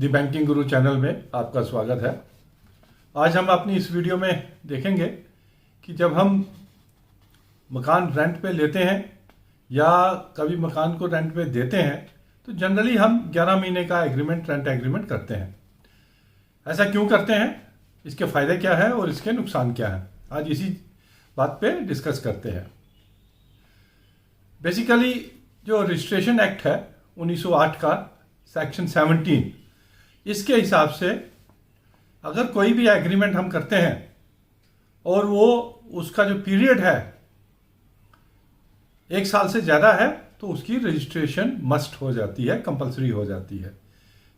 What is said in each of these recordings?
दी banking गुरु channel में आपका स्वागत है। आज हम अपनी इस वीडियो में देखेंगे कि जब हम मकान रेंट पे लेते हैं या कभी मकान को रेंट पे देते हैं तो जनरली हम 11 महीने का एग्रीमेंट, रेंट एग्रीमेंट करते हैं। ऐसा क्यों करते हैं, इसके फ़ायदे क्या है और इसके नुकसान क्या है, आज इसी बात पे डिस्कस करते हैं। बेसिकली जो रजिस्ट्रेशन एक्ट है 1908 का सेक्शन 17, इसके हिसाब से अगर कोई भी एग्रीमेंट हम करते हैं और वो उसका जो पीरियड है 1 साल से ज़्यादा है तो उसकी रजिस्ट्रेशन मस्ट हो जाती है, कंपलसरी हो जाती है।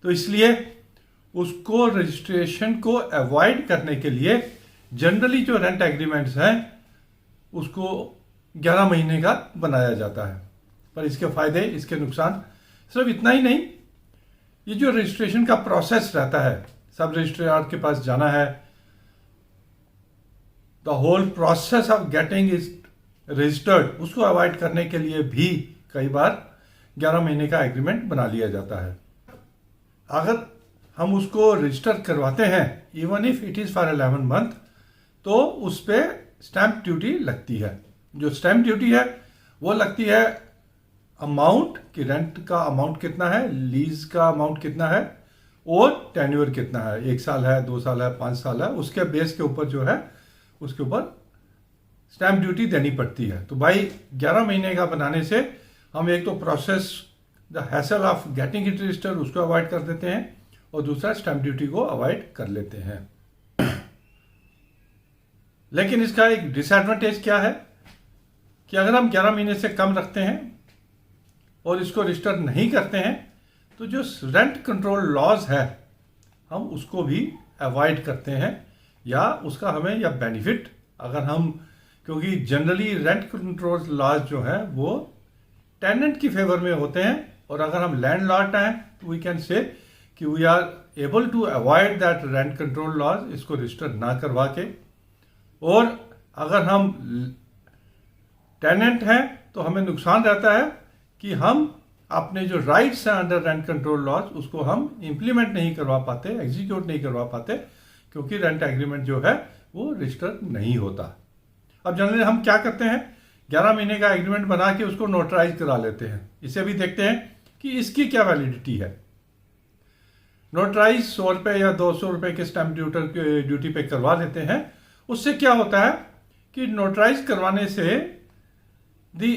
तो इसलिए उसको रजिस्ट्रेशन को अवॉइड करने के लिए जनरली जो रेंट एग्रीमेंट्स हैं उसको 11 महीने का बनाया जाता है। पर इसके फ़ायदे, इसके नुकसान सिर्फ इतना ही नहीं, ये जो रजिस्ट्रेशन का प्रोसेस रहता है, सब रजिस्ट्रार के पास जाना है, the whole process of getting it registered, उसको अवॉइड करने के लिए भी कई बार 11 महीने का एग्रीमेंट बना लिया जाता है। अगर हम उसको रजिस्टर करवाते हैं even if it is for 11 month, तो उस पर स्टैंप ड्यूटी लगती है। जो स्टैंप ड्यूटी है वो लगती है अमाउंट कि रेंट का अमाउंट कितना है, लीज का अमाउंट कितना है और टेन्योर कितना है, 1 साल है, 2 साल है, 5 साल है, उसके बेस के ऊपर जो है उसके ऊपर स्टैंप ड्यूटी देनी पड़ती है। तो भाई 11 महीने का बनाने से हम एक तो process, the hassle of getting it registered, उसको अवॉइड कर देते हैं और दूसरा स्टैंप ड्यूटी को अवॉइड कर लेते हैं। लेकिन इसका एक डिसएडवांटेज क्या है कि अगर हम 11 महीने से कम रखते हैं और इसको रजिस्टर नहीं करते हैं तो जो रेंट कंट्रोल लॉज है हम उसको भी अवॉइड करते हैं, या उसका हमें या बेनिफिट अगर हम, क्योंकि जनरली रेंट कंट्रोल लॉज जो है वो टेनेंट की फेवर में होते हैं, और अगर हम लैंडलॉर्ड हैं तो वी कैन से कि we are able to avoid that rent control laws, इसको रजिस्टर ना करवा के। और अगर हम टेनेंट हैं तो हमें नुकसान रहता है कि हम अपने जो राइट्स हैं अंडर रेंट कंट्रोल लॉज उसको हम इंप्लीमेंट नहीं करवा पाते, एग्जीक्यूट नहीं करवा पाते, क्योंकि रेंट एग्रीमेंट जो है वो रजिस्टर नहीं होता। अब जनरली हम क्या करते हैं, 11 महीने का एग्रीमेंट बना के उसको नोटराइज करा लेते हैं। इसे भी देखते हैं कि इसकी क्या वैलिडिटी है। नोटराइज 100 रुपये या 200 रुपये के स्टैंप ड्यूटी पे करवा लेते हैं। उससे क्या होता है कि नोटराइज करवाने से दी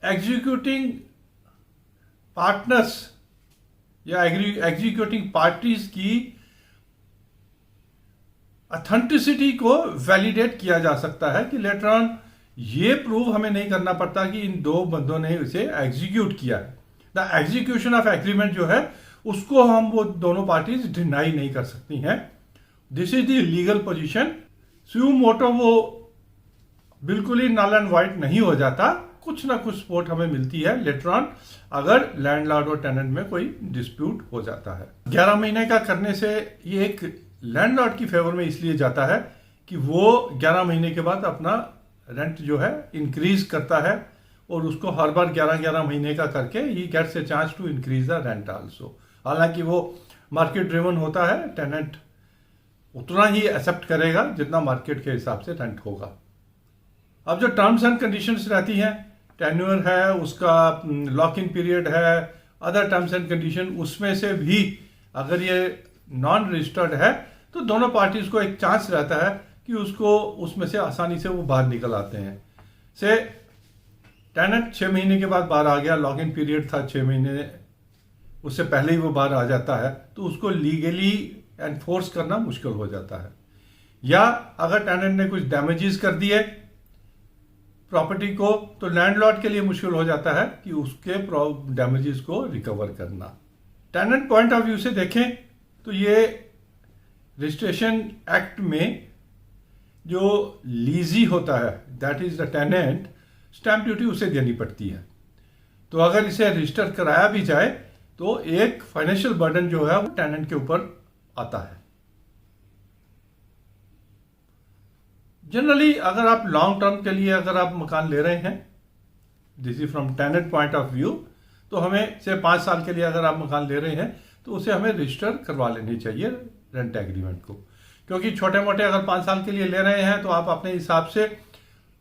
एग्जीक्यूटिंग पार्टनर्स या एग्जीक्यूटिंग पार्टीज की ऑथेंटिसिटी को वैलिडेट किया जा सकता है कि लेटर ऑन ये प्रूव हमें नहीं करना पड़ता कि इन 2 बंदों ने इसे एग्जीक्यूट किया है। द एग्जीक्यूशन ऑफ एग्रीमेंट जो है उसको हम वो दोनों पार्टीज डिनाई नहीं कर सकती हैं। This is the legal position. Suo motu वो बिल्कुल ही नल एंड वाइट नहीं हो जाता, कुछ ना कुछ सपोर्ट हमें मिलती है लेटर ऑन अगर लैंडलॉर्ड और टेनेंट में कोई डिस्प्यूट हो जाता है। 11 महीने का करने से ये एक लैंडलॉर्ड की फेवर में इसलिए जाता है कि वो 11 महीने के बाद अपना रेंट जो है इंक्रीज करता है, और उसको हर बार 11 महीने का करके ही gets a chance to increase the rent also. हालांकि वो मार्केट ड्रिवन होता है, टेनेंट उतना ही एक्सेप्ट करेगा जितना मार्केट के हिसाब से रेंट होगा। अब जो टर्म्स एंड कंडीशंस रहती हैं, टेन्योर है, उसका लॉक इन पीरियड है, अदर टर्म्स एंड कंडीशन, उसमें से भी अगर ये नॉन रजिस्टर्ड है तो दोनों पार्टीज को एक चांस रहता है कि उसको उसमें से आसानी से वो बाहर निकल आते हैं। से टेनेंट 6 महीने के बाद बाहर आ गया, लॉक इन पीरियड था 6 महीने, उससे पहले ही वो बाहर आ जाता है, तो उसको लीगली एनफोर्स करना मुश्किल हो जाता है। या अगर टेनेंट ने कुछ डैमेजेस कर दिए प्रॉपर्टी को, तो लैंडलॉर्ड के लिए मुश्किल हो जाता है कि उसके डैमेजेस को रिकवर करना। टेनेंट पॉइंट ऑफ व्यू से देखें तो ये रजिस्ट्रेशन एक्ट में जो लीजी होता है, that is the tenant, stamp duty उसे देनी पड़ती है। तो अगर इसे रजिस्टर कराया भी जाए तो एक फाइनेंशियल बर्डन जो है वो टेनेंट के ऊपर आता है। जनरली अगर आप लॉन्ग टर्म के लिए अगर आप मकान ले रहे हैं, this is from tenant point of view, तो हमें से 5 साल के लिए अगर आप मकान ले रहे हैं तो उसे हमें रजिस्टर करवा लेनी चाहिए रेंट एग्रीमेंट को। क्योंकि छोटे मोटे अगर 5 साल के लिए ले रहे हैं तो आप अपने हिसाब से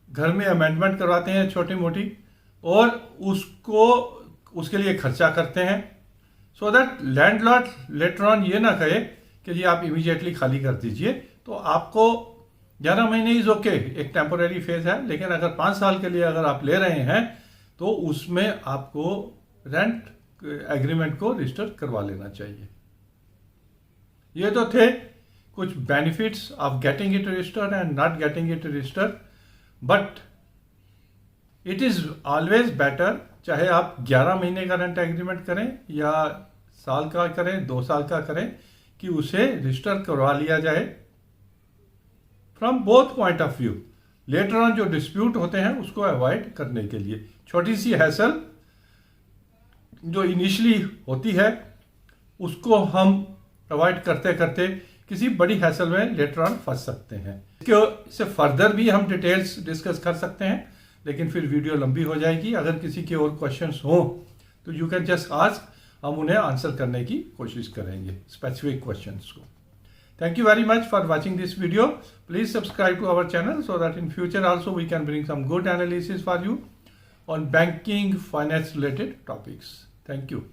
घर में अमेंडमेंट करवाते हैं छोटी मोटी, और उसके लिए खर्चा करते हैं, so that landlord later on ये ना कहे कि जी आप इमीडिएटली खाली कर दीजिए। तो आपको 11 महीने इज ओके, एक टेम्पोरेरी फेज है, लेकिन अगर 5 साल के लिए अगर आप ले रहे हैं तो उसमें आपको रेंट एग्रीमेंट को रजिस्टर करवा लेना चाहिए। ये तो थे कुछ benefits of getting it registered and not getting it registered, but it is always better, चाहे आप 11 महीने का रेंट एग्रीमेंट करें या साल का करें, 2 साल का करें, कि उसे रजिस्टर करवा लिया जाए from both point of view. Later on जो डिस्प्यूट होते हैं उसको अवॉइड करने के लिए छोटी सी हैसल जो इनिशियली होती है उसको हम अवॉइड करते करते किसी बड़ी हैसल में लेटर ऑन फंस सकते हैं। इससे फर्दर भी हम डिटेल्स डिस्कस कर सकते हैं, लेकिन फिर वीडियो लंबी हो जाएगी। अगर किसी के और क्वेश्चंस हो तो यू कैन जस्ट आस्क, हम उन्हें आंसर करने की कोशिश करेंगे स्पेसिफिक क्वेश्चंस को। Thank you very much for watching this video. Please subscribe to our channel so that in future also we can bring some good analysis for you on banking finance related topics. Thank you.